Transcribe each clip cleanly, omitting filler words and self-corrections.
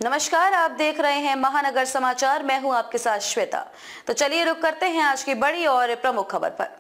नमस्कार, आप देख रहे हैं महानगर समाचार। मैं हूं आपके साथ श्वेता। तो चलिए रुक करते हैं आज की बड़ी और प्रमुख खबर पर।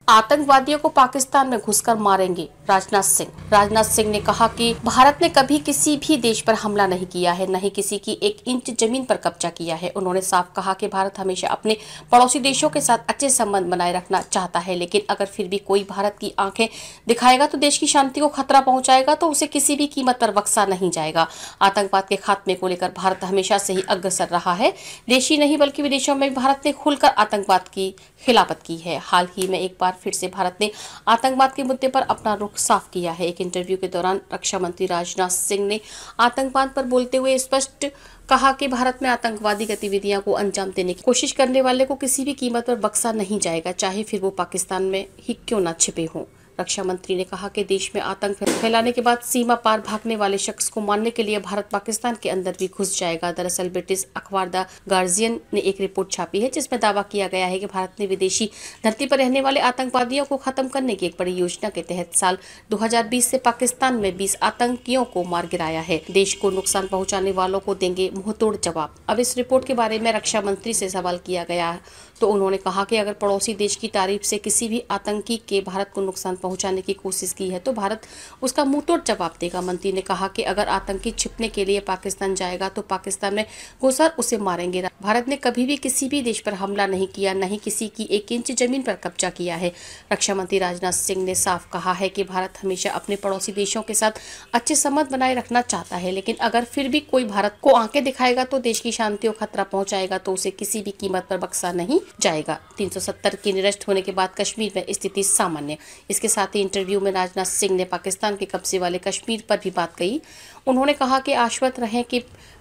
आतंकवादियों को पाकिस्तान में घुसकर मारेंगे, राजनाथ सिंह ने कहा कि भारत ने कभी किसी भी देश पर हमला नहीं किया है, न ही किसी की 1 इंच जमीन पर कब्जा किया है। उन्होंने साफ कहा कि भारत हमेशा अपने पड़ोसी देशों के साथ अच्छे संबंध बनाए रखना चाहता है, लेकिन अगर फिर भी कोई भारत की आंखें दिखाएगा तो देश की शांति को खतरा पहुंचाएगा तो उसे किसी भी कीमत पर बख्शा नहीं जाएगा। आतंकवाद के खात्मे को लेकर भारत हमेशा से ही अग्रसर रहा है। देश ही नहीं बल्कि विदेशों में भी भारत ने खुलकर आतंकवाद की खिलाफत की है। हाल ही में एक बार फिर से भारत ने आतंकवाद के मुद्दे पर अपना रुख साफ किया है। एक इंटरव्यू के दौरान रक्षा मंत्री राजनाथ सिंह ने आतंकवाद पर बोलते हुए स्पष्ट कहा कि भारत में आतंकवादी गतिविधियों को अंजाम देने की कोशिश करने वाले को किसी भी कीमत पर बख्शा नहीं जाएगा, चाहे फिर वो पाकिस्तान में ही क्यों न छिपे हों। रक्षा मंत्री ने कहा कि देश में आतंक फैलाने के बाद सीमा पार भागने वाले शख्स को मारने के लिए भारत पाकिस्तान के अंदर भी घुस जाएगा। दरअसल ब्रिटिश अखबार द गार्जियन ने एक रिपोर्ट छापी है जिसमें दावा किया गया है कि भारत ने विदेशी धरती पर रहने वाले आतंकवादियों को खत्म करने की एक बड़ी योजना के तहत साल 2020 से पाकिस्तान में 20 आतंकियों को मार गिराया है। देश को नुकसान पहुंचाने वालों को देंगे मुंहतोड़ जवाब। अब इस रिपोर्ट के बारे में रक्षा मंत्री से सवाल किया गया तो उन्होंने कहा कि अगर पड़ोसी देश की तारीफ से किसी भी आतंकी के भारत को नुकसान पहुंचाने की कोशिश की है तो भारत उसका मुंहतोड़ जवाब देगा। मंत्री ने कहा कि अगर आतंकी छिपने के लिए पाकिस्तान जाएगा तो पाकिस्तान में घुसकर उसे मारेंगे। भारत ने कभी भी किसी भी देश पर हमला नहीं किया, न ही किसी की 1 इंच जमीन पर कब्जा किया है। रक्षा मंत्री राजनाथ सिंह ने साफ कहा है कि भारत हमेशा अपने पड़ोसी देशों के साथ अच्छे संबंध बनाए रखना चाहता है, लेकिन अगर फिर भी कोई भारत को आंखें दिखाएगा तो देश की शांति को खतरा पहुंचाएगा तो उसे किसी भी कीमत पर बख्शा नहीं जाएगा। 370 के निरस्त होने के बाद कश्मीर में स्थिति सामान्य। इसके साथ ही इंटरव्यू में राजनाथ सिंह ने पाकिस्तान के कब्जे वाले कश्मीर पर भी बात कही। उन्होंने कहा कि आश्वस्त रहें कि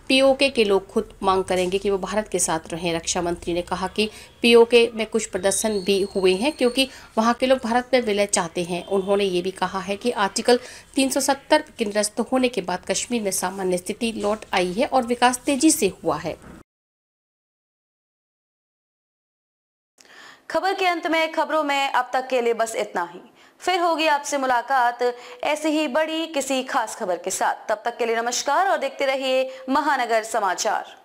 पीओके के लोग खुद मांग करेंगे कि वो भारत के साथ रहें। रक्षा मंत्री ने कहा कि पीओके में कुछ प्रदर्शन भी हुए हैं क्योंकि वहां के लोग भारत में विलय चाहते हैं। उन्होंने ये भी कहा है कि आर्टिकल 370 के निरस्त होने के बाद कश्मीर में सामान्य स्थिति लौट आई है और विकास तेजी से हुआ है। खबर के अंत में खबरों में अब तक के लिए बस इतना ही। फिर होगी आपसे मुलाकात ऐसी ही बड़ी किसी खास खबर के साथ। तब तक के लिए नमस्कार और देखते रहिए महानगर समाचार।